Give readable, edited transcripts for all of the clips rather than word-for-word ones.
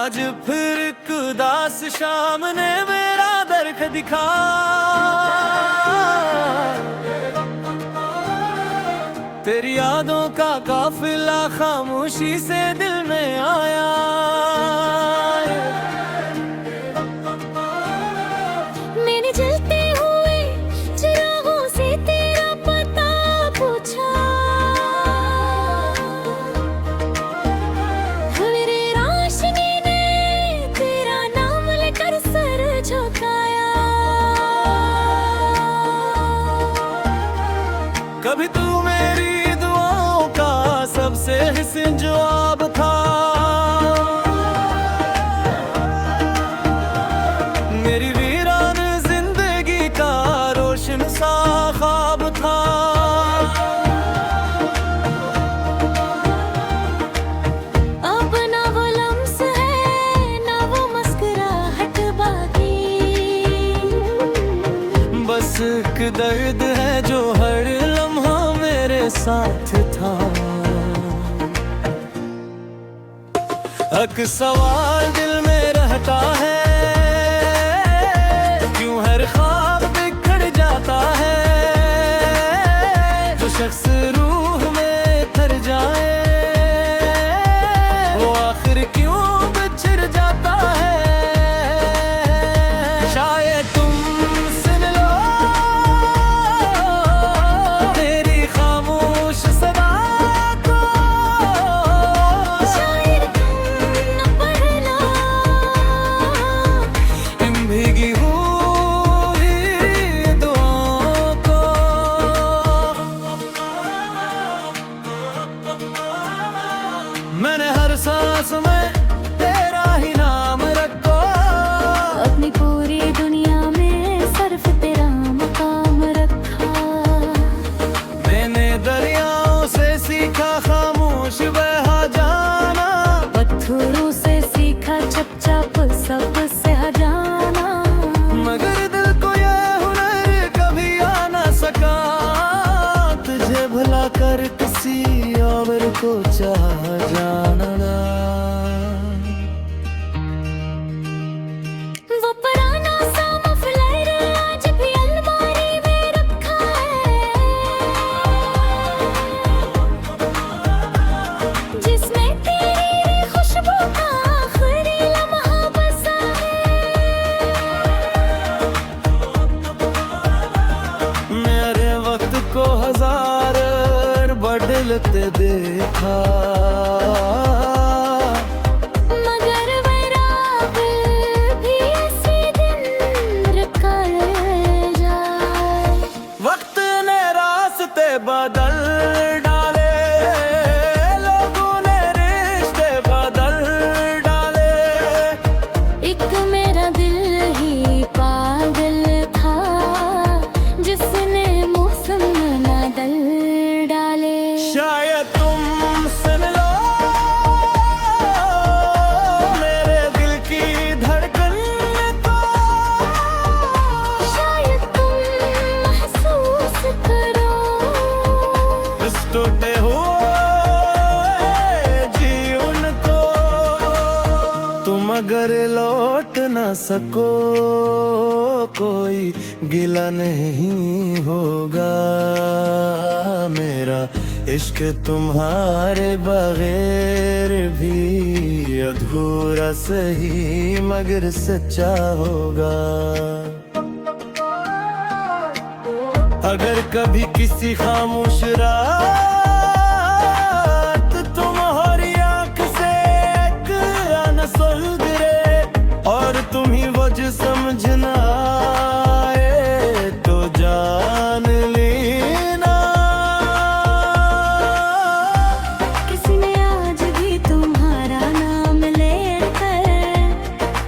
आज फिर एक उदास शाम ने मेरा दर्द दिखा। तेरी यादों का काफिला खामोशी से दिल में आया। मैंने जलते हुए चिरागों से तेरा पता पूछा। मेरे रोशनी ने तेरा नाम लेकर सर झुकाया। कभी तू मेरी दुआओं का सबसे हसीन जवाब था। मेरी वीरान जिंदगी का रोशन सा ख्वाब था। अब ना वो लम्स है ना वो मुस्कुराहट बाकी। बस एक दर्द है जो हर लम्हा मेरे साथ था। एक सवाल दिल में रहता है, क्यों हर ख्वाब बिखर जाता है। जो शख्स रूह में तर जाए वो आखिर क्यों बिछड़ जाता है। शायद तुम सुन लो तेरी खामोश सदा को। शायद तुम न पढ़ लो इन भीगी हुई दुआओं को। मैंने हर सांस में तेरा ही नाम रखा। अपनी पूरी दुनिया में सिर्फ तेरा मकाम रखा। मैंने दरियाओं से सीखा खामोश बहा जाना। पत्थरों से सीखा चुपचाप सबसे हटाना। मगर दिल को यह हुनर कभी आ ना सका। तुझे भुला कर किसी और को चाह जाना। वो पुराना सा मफलर आज भी अलमारी में रखा है, जिसमें तेरी खुशबू का आखिरी लम्हा बसा है। मेरे वक्त को हजार बदलते देखा। मगर मेरा दिल भी ऐसे दिन रुका जाए। वक्त ने रास्ते बदल डाले, लोगों ने रिश्ते बदल डाले। एक मेरा दिल ही पागल था, जिसने मौसम ना दल डाले। शायद तुम सुन लो मेरे दिल की धड़कन को। शायद तुम महसूस करो इस टूटे हुए जीवन को। तुम अगर लौट ना सको कोई गिला नहीं होगा। मेरा इश्क तुम्हारे बगैर भी अधूरा सही मगर सच्चा होगा। अगर कभी किसी खामोश रात तुम्हारी आंख से एक आंसू गिरे और तुम ही वजह समझना आए तो जान लेना। किसी ने आज भी तुम्हारा नाम लेकर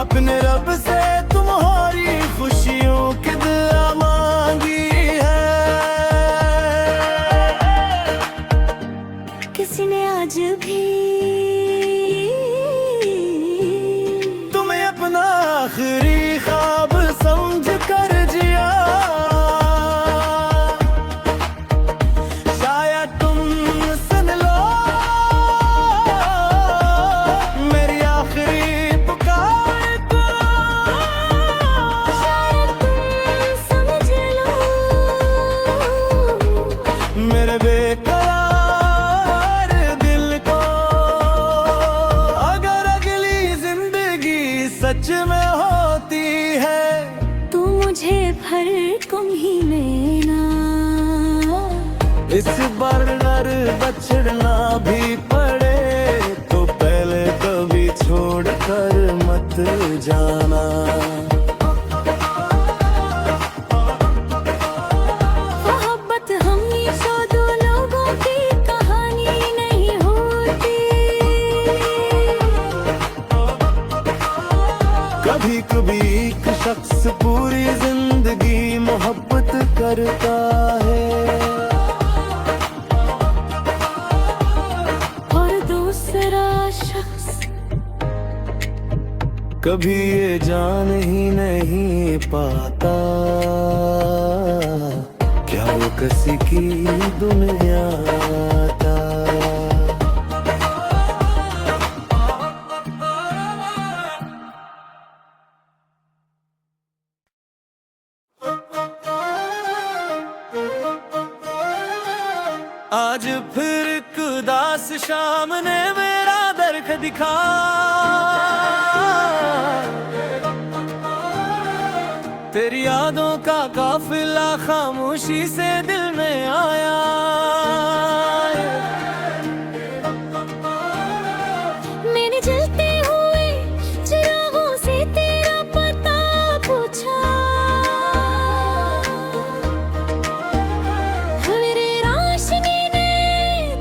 अपने रब से तुम्हारी खुशियों की दुआ मांगी है। किसी ने आज भी तुम्हें अपना आखिरी ख्वाब समझ कर जिया। शायद तुम सुन लो मेरी आखिरी मेरे बेकरार दिल को। अगर अगली जिंदगी सच में होती है तू मुझे भर तुम ही लेना। इस बार अगर बछड़ना भी पड़े तो पहले कभी छोड़ कर मत जाना। मोहब्बत हम ही सौ दो लोगों की कहानी नहीं होती। कभी कभी एक शख्स पूरी जिंदगी मोहब्बत करता है और दूसरा शख्स कभी ये जान ही नहीं पाता क्या वो किसी की दुनिया था। आज फिर एक उदास शाम ने मेरा दर्द दिखा। तेरी यादों का काफिला खामोशी से दिल में आया। मैंने जलते हुए चिरागों से तेरा पता पूछा। मेरे रोशनी ने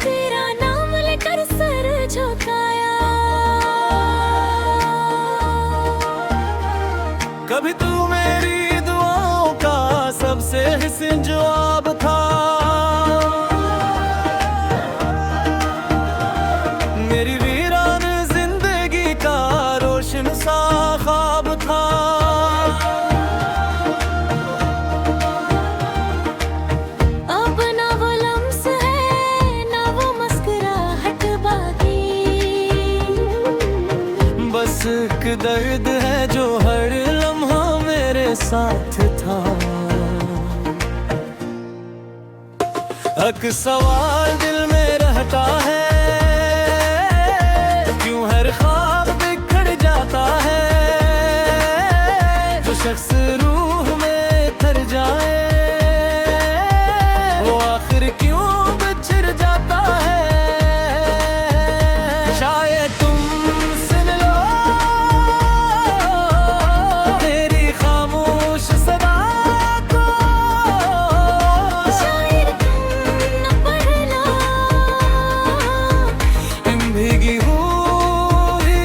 तेरा नाम लेकर सर झुकाया। कभी तू मेरी दुआओं का सबसे हसीन जवाब था। मेरी वीरान जिंदगी का रोशन सा ख्वाब था। अब ना वो लम्स है ना वो मुस्कुराहट बाकी। बस एक दर्द है जो हर लम्हा मेरे साथ था। एक सवाल दिल में रहता है क्यों हर ख्वाब बिखर जाता है। जो शख्स रूह में उतर जाए वो आखिर क्यों बिछड़ जाता है। शायद तुम सुन लो तेरी खामोश सदा को। शायर तुम न पढ़ लो इन भीगी हुई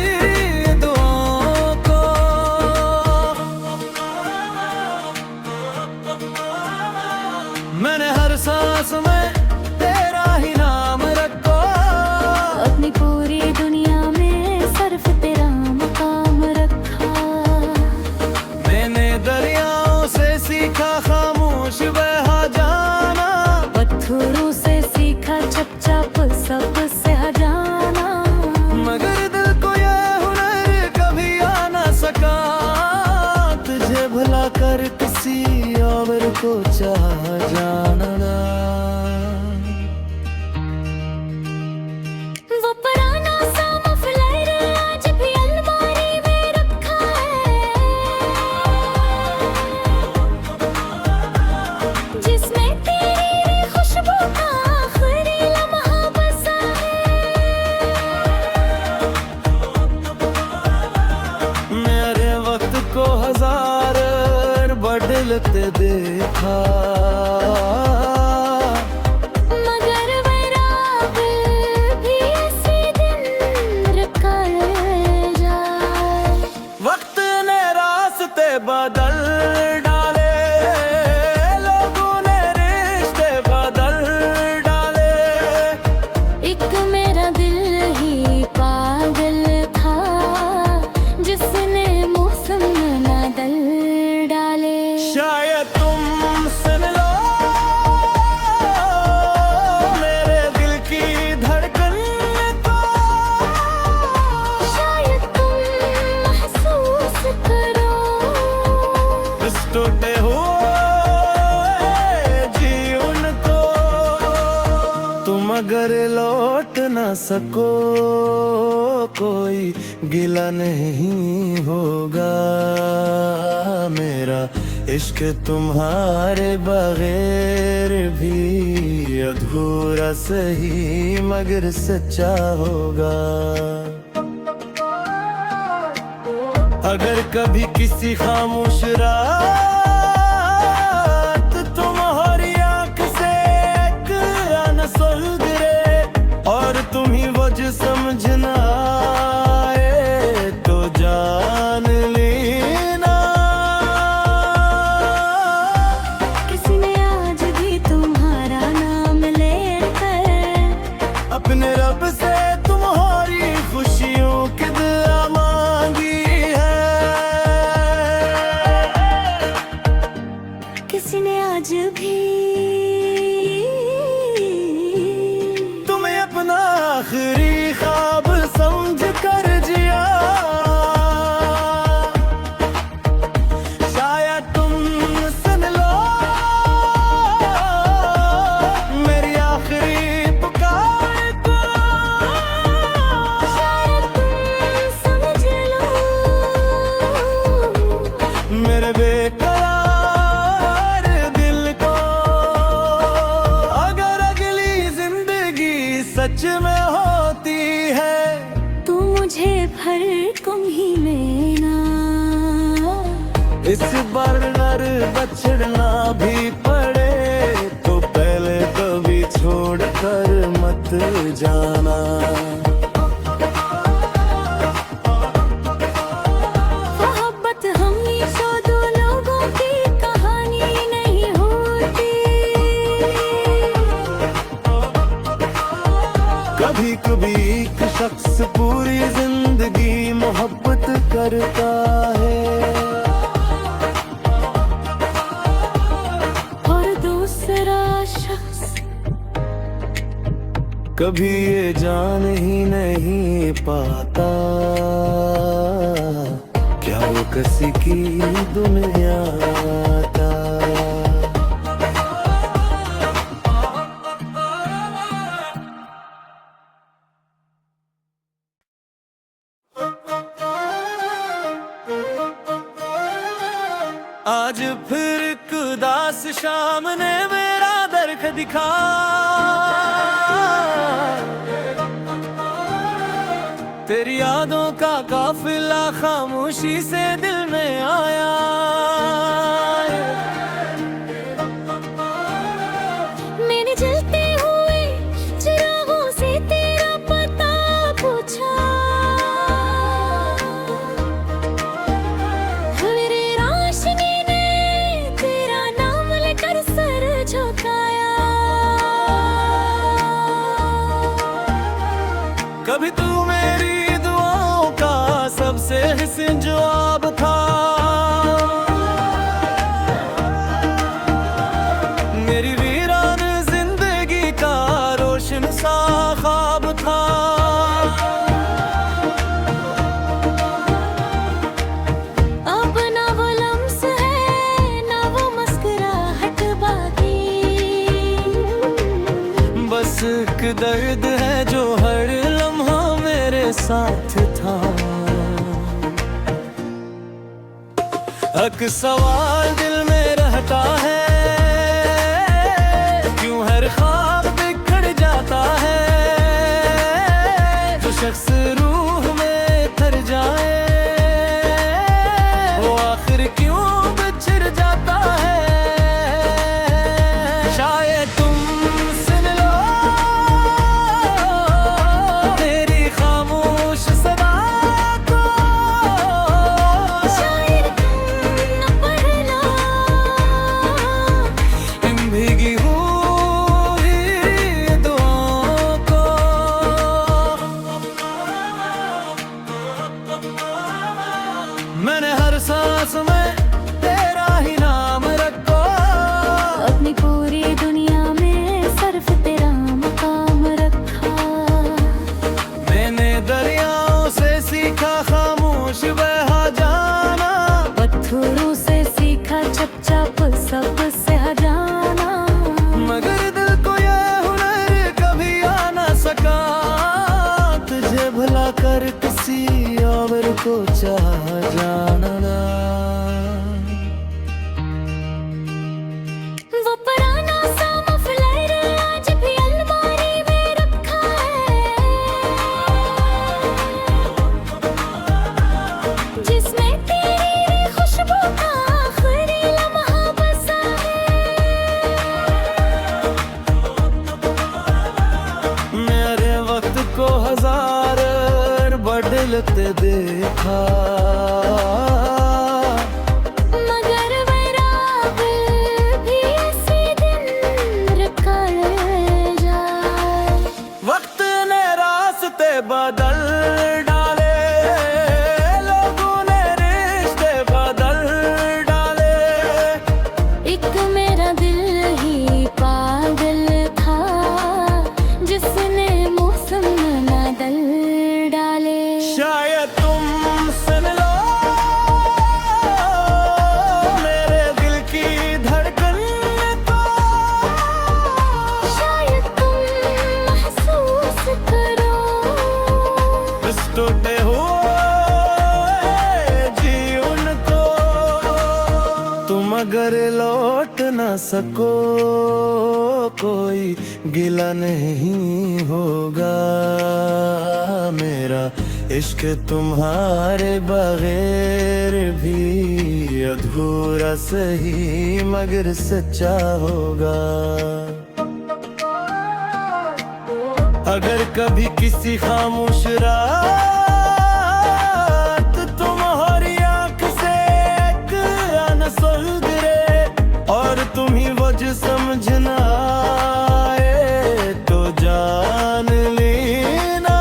दुआओं को। मैंने हर सांस में तेरा ही नाम रखा। अपनी पूरी दुनिया में सिर्फ तेरा मकाम रखा। मैंने दरियाओं से सीखा खामोश बहा जाना। पत्थरों से सीखा चुपचाप सबसे हजाना। मगर दिल को ये हुनर कभी आ ना सका तुझे भुला कर किसी और को चाह जाना। वो पुराना सा मफलर आज भी अलमारी में रखा है। जिसमें तेरी खुशबू का आखिरी लम्हा बसा है। मेरे वक्त को हजार बदलते देखा मगर मेरा दिल भी इसी दिन रुका जाए। वक्त ने रास्ते बदल डाले लोगों ने रिश्ते बदल डाले। एक मेरा दिल ही पागल था जिसने मौसम न दल डाले। शायद तुम सुन लो मगर लौट ना सको कोई गिला नहीं होगा मेरा इश्क तुम्हारे बगैर भी अधूरा सही मगर सच्चा होगा। अगर कभी किसी खामोश रात तुम्हारी आंख से एक आंसू गिरे और तुम ही वजह समझना आए तो जान लेना किसी ने आज भी तुम्हारा नाम लेकर अपने रब से तुम्हारी खुशियों की दुआ मांगी है। किसी ने आज भी तुम्हें अपना आखिरी ख्वाब समझ कर जिया। शायद तुम सुन लो मेरी आखिरी पुकार को, शायद तुम समझ लो मेरे बेकरार दिल को। अगर अगली जिंदगी सच में होती है तू मुझे भर तुम ही लेना। इस बार अगर बछड़ना भी पड़े तो पहले कभी छोड़ कर मत जाना। मोहब्बत हमेशा दो लोगों की कहानी नहीं होती। कभी कभी एक शख्स पूरी जिंदगी मोहब्बत करता है और दूसरा शख्स कभी ये जान ही नहीं पाता क्या वो किसी की दुनिया आता। आज फिर एक उदास शाम ने मेरा दर्द दिखा। तेरी यादों का काफिला खामोशी से दिल में आया। मैंने जलते हुए चिरागों से तेरा पता पूछा। मेरे रोशनी ने तेरा नाम लेकर सर झुकाया। कभी तू मेरी दुआओं का सबसे हसीन जवाब था। मेरी वीरान जिंदगी का रोशन सा ख्वाब था। अब ना वो लम्स है ना वो मुस्कुराहट बाकी। बस एक दर्द है जो हर लम्हा मेरे साथ था। एक सवाल दिल में रहता है क्यों हर ख्वाब बिखर जाता है। जो शख्स रूह में थर जाए वो आखिर क्यों बिछड़ जाता है। शायद तुम सुन लो तेरी खामोश सदा को। शायद तुम न पढ़ लो को चाह जानना। वो पुराना सा मफलर आज भी अलमारी में रखा है, जिसमें तेरी खुशबू का आखिरी लम्हा बसा है। मेरे वक्त को हजार बदलते देखा, मगर मेरा दिल भी इसी दिन रुका जाए। वक्त ने रास्ते बदल डाले, लोगों ने रिश्ते बदल डाले। एक मेरा दिल ही पागल था, जिसने मौसम न दल डाले। शायद तुम सुन लो मेरे दिल की धड़कन को, शायद तुम महसूस करो इस टूटे हुए जीवन को। तुम अगर लौट ना सको कोई गिला नहीं होगा, मेरा इश्क तुम्हारे बगैर भी अधूरा सही मगर सच्चा होगा। अगर कभी किसी खामोश रात तुम्हारी आंख से एक आंसू गिरे और तुम ही वजह समझना आए तो जान लेना।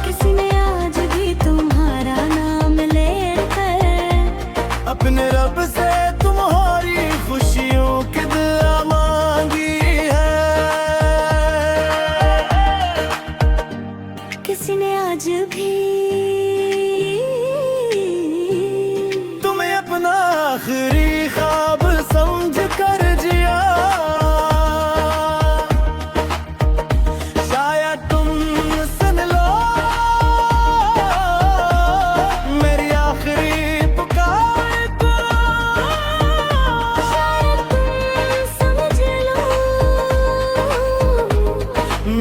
किसी ने आज भी तुम्हारा नाम लेकर अपने रब से तुम्हारी खुशियों की दुआ मांगी है। किसी ने आज भी तुम्हें अपना आखिरी ख्वाब समझ कर जिया। शायद तुम सुन लो मेरी आखिरी पुकार को, शायद तुम समझ लो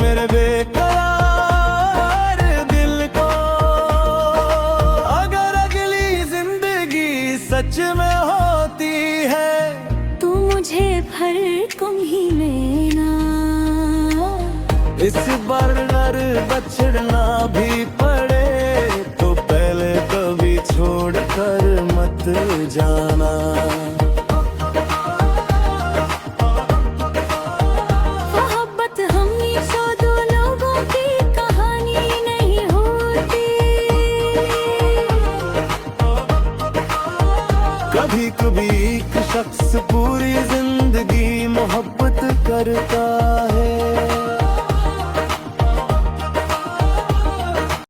मेरे बेकरार दिल को। अगर अगली जिंदगी सच में होती है तू मुझे भर तुम ही लेना। इस बार नर बछड़ना भी पड़े तो पहले कभी छोड़ कर मत जाना। मोहब्बत हमेशा दो लोगों की कहानी नहीं होती। कभी कभी एक शख्स पूरी जिंदगी मोहब्बत